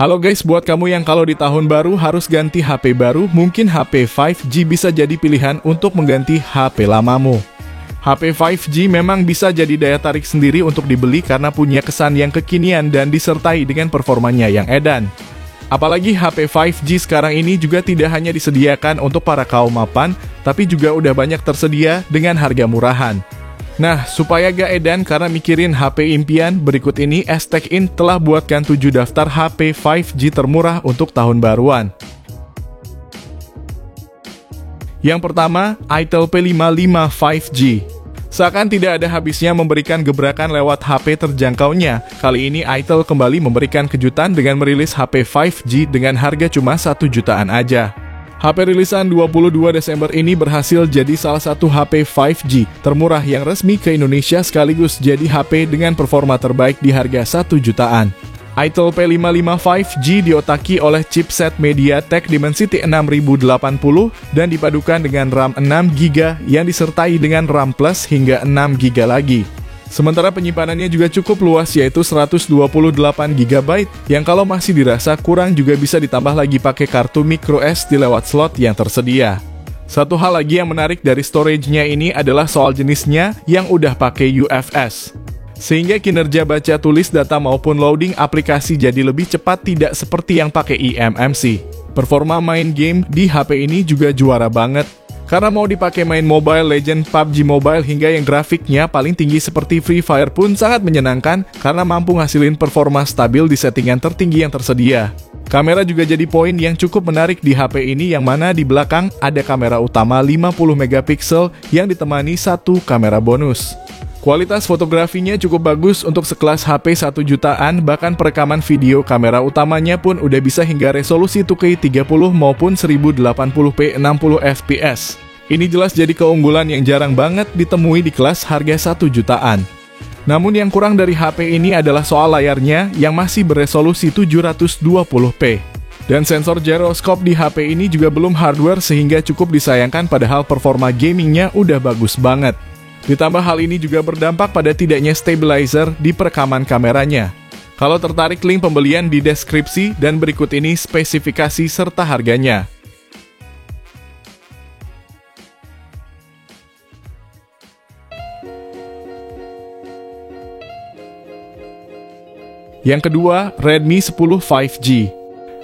Halo guys, buat kamu yang kalau di tahun baru harus ganti HP baru, mungkin HP 5G bisa jadi pilihan untuk mengganti HP lamamu. HP 5G memang bisa jadi daya tarik sendiri untuk dibeli karena punya kesan yang kekinian dan disertai dengan performanya yang edan. Apalagi HP 5G sekarang ini juga tidak hanya disediakan untuk para kaum mapan, tapi juga udah banyak tersedia dengan harga murahan. Nah, supaya gak edan karena mikirin HP impian, berikut ini S-Tech-In telah buatkan 7 daftar HP 5G termurah untuk tahun baruan. Yang pertama, Itel P55 5G. Seakan tidak ada habisnya memberikan gebrakan lewat HP terjangkaunya, kali ini Itel kembali memberikan kejutan dengan merilis HP 5G dengan harga cuma 1 jutaan aja. HP rilisan 22 Desember ini berhasil jadi salah satu HP 5G termurah yang resmi ke Indonesia sekaligus jadi HP dengan performa terbaik di harga 1 jutaan. Itel P55 5G diotaki oleh chipset MediaTek Dimensity 6080 dan dipadukan dengan RAM 6GB yang disertai dengan RAM Plus hingga 6GB lagi. Sementara penyimpanannya juga cukup luas yaitu 128GB yang kalau masih dirasa kurang juga bisa ditambah lagi pakai kartu microSD lewat slot yang tersedia. Satu hal lagi yang menarik dari storage-nya ini adalah soal jenisnya yang udah pakai UFS. Sehingga kinerja baca tulis data maupun loading aplikasi jadi lebih cepat tidak seperti yang pakai eMMC. Performa main game di HP ini juga juara banget. Karena mau dipakai main Mobile Legends, PUBG Mobile hingga yang grafiknya paling tinggi seperti Free Fire pun sangat menyenangkan karena mampu ngasilin performa stabil di settingan tertinggi yang tersedia. Kamera juga jadi poin yang cukup menarik di HP ini yang mana di belakang ada kamera utama 50MP yang ditemani satu kamera bonus. Kualitas fotografinya cukup bagus untuk sekelas HP 1 jutaan, bahkan perekaman video kamera utamanya pun udah bisa hingga resolusi 2K 30 maupun 1080p 60fps. Ini jelas jadi keunggulan yang jarang banget ditemui di kelas harga 1 jutaan. Namun yang kurang dari HP ini adalah soal layarnya yang masih beresolusi 720p. Dan sensor gyroscope di HP ini juga belum hardware sehingga cukup disayangkan padahal performa gamingnya udah bagus banget. Ditambah hal ini juga berdampak pada tidaknya stabilizer di perekaman kameranya. Kalau tertarik, link pembelian di deskripsi dan berikut ini spesifikasi serta harganya. Yang kedua, Redmi 10 5G.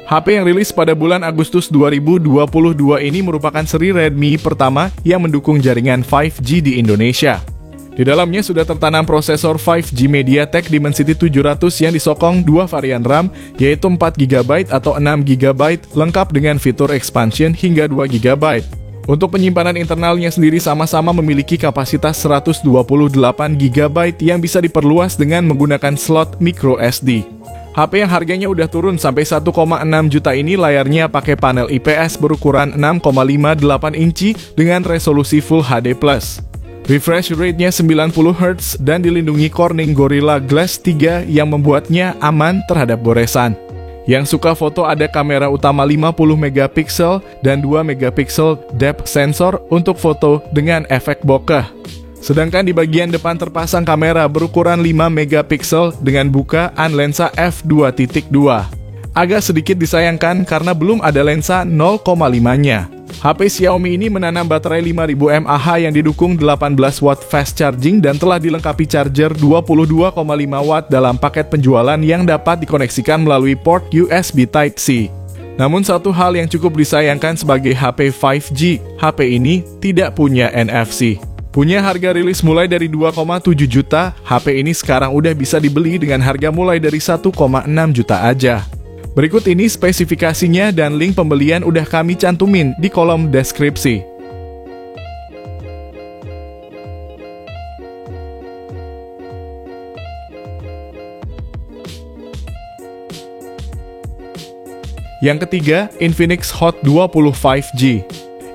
HP yang rilis pada bulan Agustus 2022 ini merupakan seri Redmi pertama yang mendukung jaringan 5G di Indonesia. Di dalamnya sudah tertanam prosesor 5G MediaTek Dimensity 700 yang disokong dua varian RAM, yaitu 4GB atau 6GB, lengkap dengan fitur expansion hingga 2GB. Untuk penyimpanan internalnya sendiri sama-sama memiliki kapasitas 128GB yang bisa diperluas dengan menggunakan slot microSD. HP yang harganya udah turun sampai 1,6 juta ini layarnya pakai panel IPS berukuran 6,58 inci dengan resolusi Full HD+. Refresh rate-nya 90Hz dan dilindungi Corning Gorilla Glass 3 yang membuatnya aman terhadap goresan. Yang suka foto ada kamera utama 50MP dan 2MP depth sensor untuk foto dengan efek bokeh. Sedangkan di bagian depan terpasang kamera berukuran 5MP dengan bukaan lensa f2.2. Agak sedikit disayangkan karena belum ada lensa 0,5-nya. HP Xiaomi ini menanam baterai 5000 mAh yang didukung 18W fast charging dan telah dilengkapi charger 22,5 watt dalam paket penjualan yang dapat dikoneksikan melalui port USB Type-C. Namun satu hal yang cukup disayangkan sebagai HP 5G, HP ini tidak punya NFC. Punya harga rilis mulai dari 2,7 juta, HP ini sekarang udah bisa dibeli dengan harga mulai dari 1,6 juta aja. Berikut ini spesifikasinya dan link pembelian udah kami cantumin di kolom deskripsi. Yang ketiga, Infinix Hot 20 5G.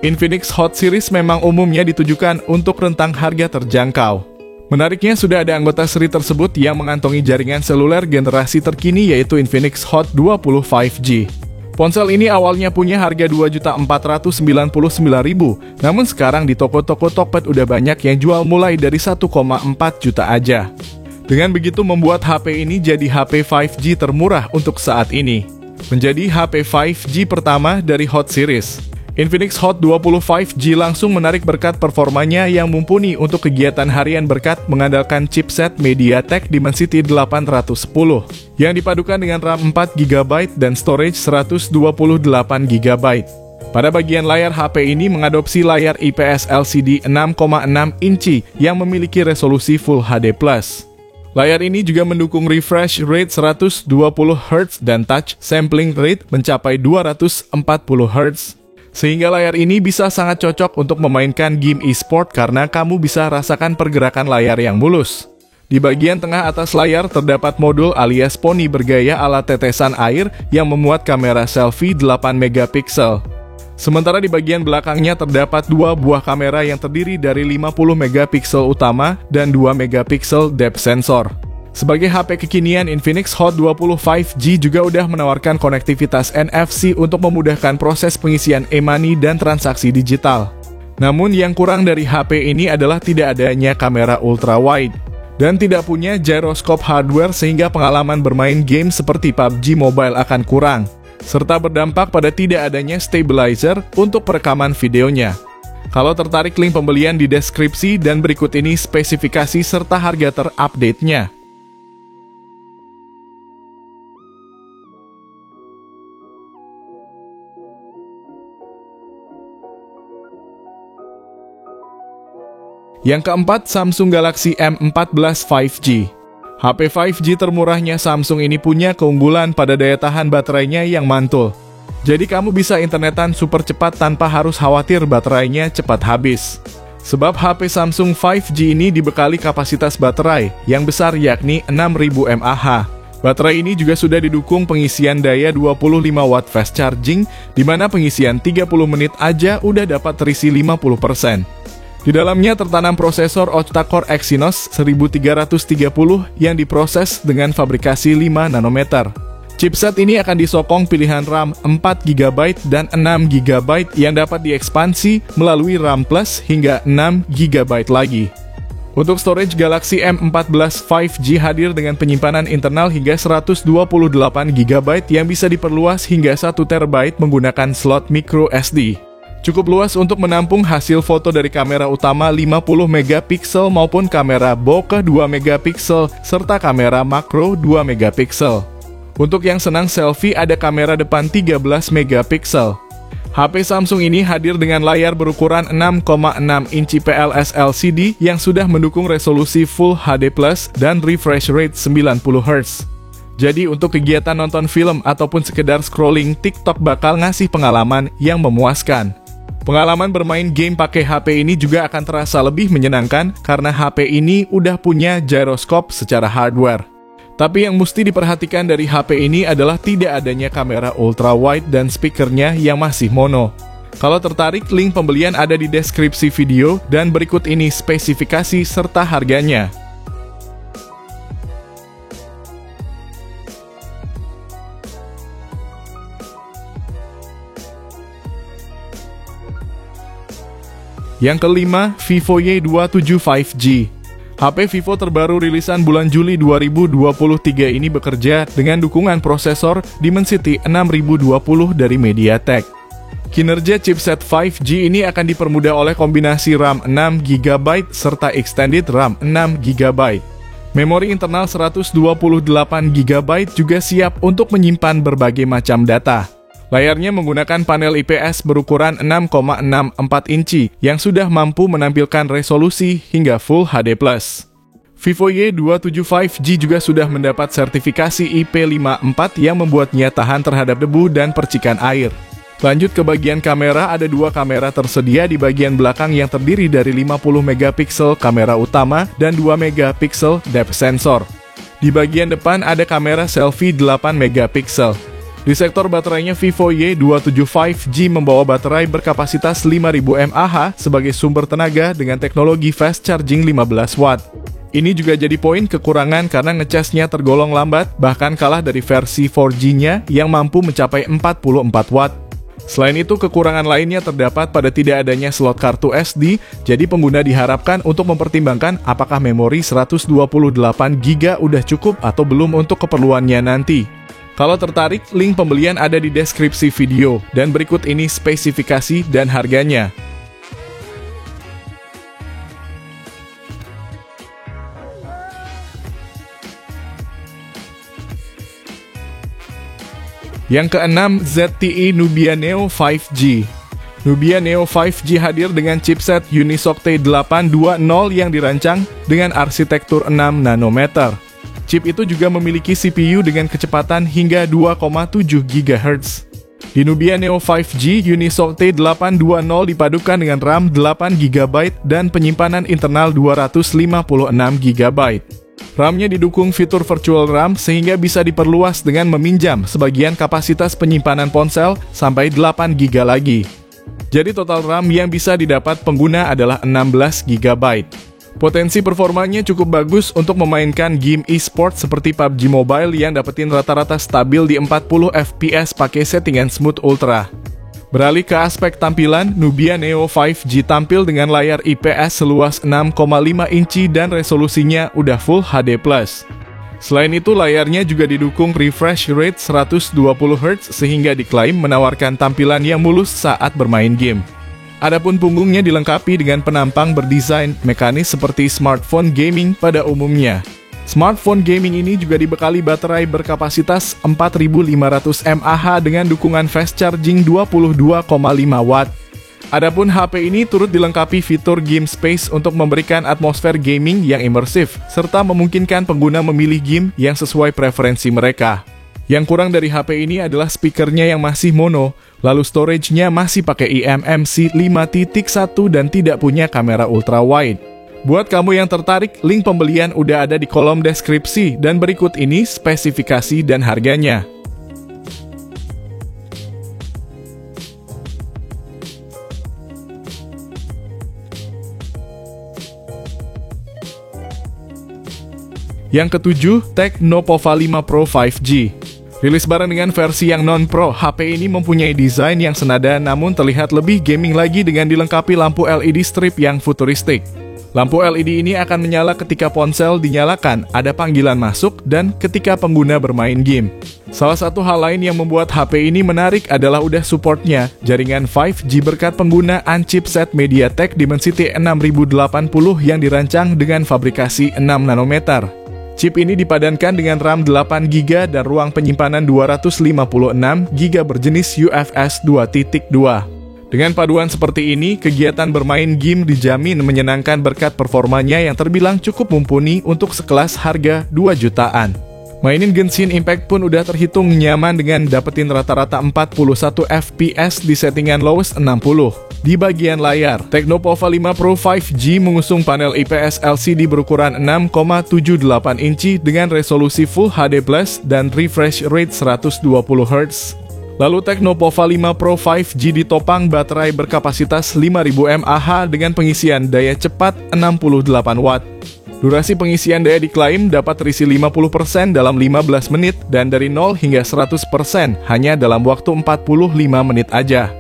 Infinix Hot Series memang umumnya ditujukan untuk rentang harga terjangkau. Menariknya sudah ada anggota seri tersebut yang mengantongi jaringan seluler generasi terkini yaitu Infinix Hot 20 5G. Ponsel ini awalnya punya harga Rp2.499.000, namun sekarang di toko-toko Tokped udah banyak yang jual mulai dari 1,4 juta aja. Dengan begitu membuat HP ini jadi HP 5G termurah untuk saat ini. menjadi HP 5G pertama dari Hot series. Infinix Hot 20 5G langsung menarik berkat performanya yang mumpuni untuk kegiatan harian berkat mengandalkan chipset MediaTek Dimensity 810 yang dipadukan dengan RAM 4GB dan storage 128GB. Pada bagian layar HP ini mengadopsi layar IPS LCD 6,6 inci yang memiliki resolusi Full HD+. Layar ini juga mendukung refresh rate 120Hz dan touch sampling rate mencapai 240Hz. Sehingga layar ini bisa sangat cocok untuk memainkan game e-sport karena kamu bisa rasakan pergerakan layar yang mulus. Di bagian tengah atas layar terdapat modul alias poni bergaya ala tetesan air yang memuat kamera selfie 8MP. Sementara di bagian belakangnya terdapat dua buah kamera yang terdiri dari 50MP utama dan 2MP depth sensor. Sebagai HP kekinian, Infinix Hot 20 5G juga udah menawarkan konektivitas NFC untuk memudahkan proses pengisian e-money dan transaksi digital. Namun yang kurang dari HP ini adalah tidak adanya kamera ultra wide dan tidak punya gyroscope hardware sehingga pengalaman bermain game seperti PUBG Mobile akan kurang, serta berdampak pada tidak adanya stabilizer untuk perekaman videonya. Kalau tertarik, link pembelian di deskripsi dan berikut ini spesifikasi serta harga terupdate-nya. Yang keempat, Samsung Galaxy M14 5G. HP 5G termurahnya Samsung ini punya keunggulan pada daya tahan baterainya yang mantul. Jadi kamu bisa internetan super cepat tanpa harus khawatir baterainya cepat habis. Sebab HP Samsung 5G ini dibekali kapasitas baterai yang besar yakni 6000 mAh. Baterai ini juga sudah didukung pengisian daya 25 Watt fast charging, di mana pengisian 30 menit aja udah dapat terisi 50%. Di dalamnya tertanam prosesor octa-core Exynos 1330 yang diproses dengan fabrikasi 5 nanometer. Chipset ini akan disokong pilihan RAM 4GB dan 6GB yang dapat diekspansi melalui RAM Plus hingga 6GB lagi. Untuk storage, Galaxy M14 5G hadir dengan penyimpanan internal hingga 128GB yang bisa diperluas hingga 1TB menggunakan slot micro SD. Cukup luas untuk menampung hasil foto dari kamera utama 50MP maupun kamera bokeh 2MP serta kamera makro 2MP. Untuk yang senang selfie, ada kamera depan 13MP. HP Samsung ini hadir dengan layar berukuran 6,6 inci PLS LCD yang sudah mendukung resolusi Full HD+ dan refresh rate 90Hz. Jadi untuk kegiatan nonton film ataupun sekedar scrolling TikTok bakal ngasih pengalaman yang memuaskan. Pengalaman bermain game pakai HP ini juga akan terasa lebih menyenangkan karena HP ini udah punya gyroscope secara hardware. Tapi yang mesti diperhatikan dari HP ini adalah tidak adanya kamera ultra wide dan speakernya yang masih mono. Kalau tertarik, link pembelian ada di deskripsi video dan berikut ini spesifikasi serta harganya. Yang kelima, Vivo Y27 5G. HP Vivo terbaru rilisan bulan Juli 2023 ini bekerja dengan dukungan prosesor Dimensity 6020 dari MediaTek. Kinerja chipset 5G ini akan dipermudah oleh kombinasi RAM 6GB serta extended RAM 6GB. Memori internal 128GB juga siap untuk menyimpan berbagai macam data. Layarnya menggunakan panel IPS berukuran 6,64 inci yang sudah mampu menampilkan resolusi hingga Full HD+. Vivo Y27 5G juga sudah mendapat sertifikasi IP54 yang membuatnya tahan terhadap debu dan percikan air. Lanjut ke bagian kamera, ada dua kamera tersedia di bagian belakang yang terdiri dari 50MP kamera utama dan 2MP depth sensor. Di bagian depan ada kamera selfie 8MP. Di sektor baterainya, Vivo Y27 5G membawa baterai berkapasitas 5000 mAh sebagai sumber tenaga dengan teknologi fast charging 15 Watt. Ini juga jadi poin kekurangan karena ngecasnya tergolong lambat, bahkan kalah dari versi 4G-nya yang mampu mencapai 44 Watt. Selain itu, kekurangan lainnya terdapat pada tidak adanya slot kartu SD, jadi pengguna diharapkan untuk mempertimbangkan apakah memori 128GB udah cukup atau belum untuk keperluannya nanti. Kalau tertarik, link pembelian ada di deskripsi video, dan berikut ini spesifikasi dan harganya. Yang keenam, ZTE Nubia Neo 5G. Nubia Neo 5G hadir dengan chipset Unisoc T820 yang dirancang dengan arsitektur 6 nanometer. Chip itu juga memiliki CPU dengan kecepatan hingga 2,7 GHz. Di Nubia Neo 5G, Unisoc T820 dipadukan dengan RAM 8 GB dan penyimpanan internal 256 GB. RAM-nya didukung fitur virtual RAM sehingga bisa diperluas dengan meminjam sebagian kapasitas penyimpanan ponsel sampai 8 GB lagi. Jadi total RAM yang bisa didapat pengguna adalah 16 GB. Potensi performanya cukup bagus untuk memainkan game e-sport seperti PUBG Mobile yang dapetin rata-rata stabil di 40 FPS pakai settingan Smooth Ultra. Beralih ke aspek tampilan, Nubia Neo 5G tampil dengan layar IPS seluas 6,5 inci dan resolusinya udah Full HD+. Selain itu, layarnya juga didukung refresh rate 120 Hz sehingga diklaim menawarkan tampilan yang mulus saat bermain game. Adapun punggungnya dilengkapi dengan penampang berdesain mekanis seperti smartphone gaming pada umumnya. Smartphone gaming ini juga dibekali baterai berkapasitas 4500 mAh dengan dukungan fast charging 22,5 Watt. Adapun HP ini turut dilengkapi fitur game space untuk memberikan atmosfer gaming yang imersif, serta memungkinkan pengguna memilih game yang sesuai preferensi mereka. Yang kurang dari HP ini adalah speakernya yang masih mono, lalu storage-nya masih pakai eMMC 5.1 dan tidak punya kamera ultra wide. Buat kamu yang tertarik, link pembelian udah ada di kolom deskripsi, dan berikut ini spesifikasi dan harganya. Yang ketujuh, Tecno Pova 5 Pro 5G. Rilis bareng dengan versi yang non-pro, HP ini mempunyai desain yang senada namun terlihat lebih gaming lagi dengan dilengkapi lampu LED strip yang futuristik. Lampu LED ini akan menyala ketika ponsel dinyalakan, ada panggilan masuk, dan ketika pengguna bermain game. Salah satu hal lain yang membuat HP ini menarik adalah udah supportnya jaringan 5G berkat penggunaan chipset MediaTek Dimensity 6080 yang dirancang dengan fabrikasi 6 nanometer. Chip ini dipadankan dengan RAM 8GB dan ruang penyimpanan 256GB berjenis UFS 2.2. Dengan paduan seperti ini, kegiatan bermain game dijamin menyenangkan berkat performanya yang terbilang cukup mumpuni untuk sekelas harga 2 jutaan. Mainin Genshin Impact pun udah terhitung nyaman dengan dapetin rata-rata 41 FPS di settingan lowest 60. Di bagian layar, Tecno Pova 5 Pro 5G mengusung panel IPS LCD berukuran 6,78 inci dengan resolusi Full HD+, dan refresh rate 120 Hz. Lalu Tecno Pova 5 Pro 5G ditopang baterai berkapasitas 5000 mAh dengan pengisian daya cepat 68 Watt. Durasi pengisian daya diklaim dapat terisi 50% dalam 15 menit dan dari 0 hingga 100% hanya dalam waktu 45 menit aja.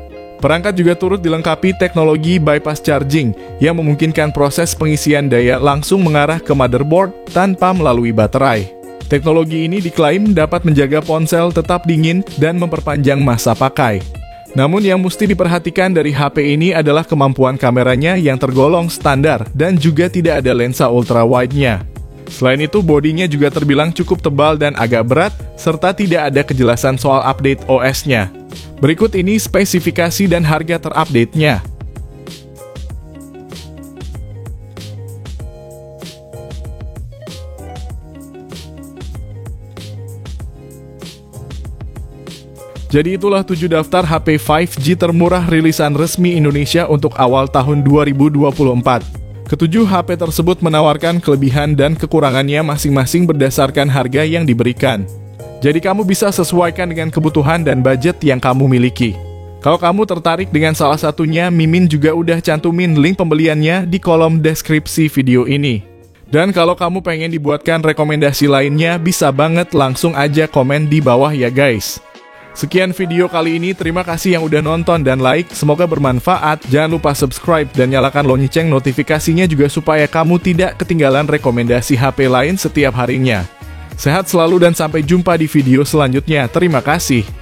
Perangkat juga turut dilengkapi teknologi bypass charging yang memungkinkan proses pengisian daya langsung mengarah ke motherboard tanpa melalui baterai. Teknologi ini diklaim dapat menjaga ponsel tetap dingin dan memperpanjang masa pakai. Namun yang mesti diperhatikan dari HP ini adalah kemampuan kameranya yang tergolong standar dan juga tidak ada lensa ultra wide-nya. Selain itu, bodinya juga terbilang cukup tebal dan agak berat, serta tidak ada kejelasan soal update OS-nya. Berikut ini spesifikasi dan harga terupdate-nya. Jadi itulah 7 daftar HP 5G termurah rilisan resmi Indonesia untuk awal tahun 2024. Ketujuh HP tersebut menawarkan kelebihan dan kekurangannya masing-masing berdasarkan harga yang diberikan. Jadi kamu bisa sesuaikan dengan kebutuhan dan budget yang kamu miliki. Kalau kamu tertarik dengan salah satunya, Mimin juga udah cantumin link pembeliannya di kolom deskripsi video ini. Dan kalau kamu pengen dibuatkan rekomendasi lainnya, bisa banget langsung aja komen di bawah ya guys. Sekian video kali ini, terima kasih yang udah nonton dan like, semoga bermanfaat. Jangan lupa subscribe dan nyalakan lonceng notifikasinya juga supaya kamu tidak ketinggalan rekomendasi HP lain setiap harinya. Sehat selalu dan sampai jumpa di video selanjutnya. Terima kasih.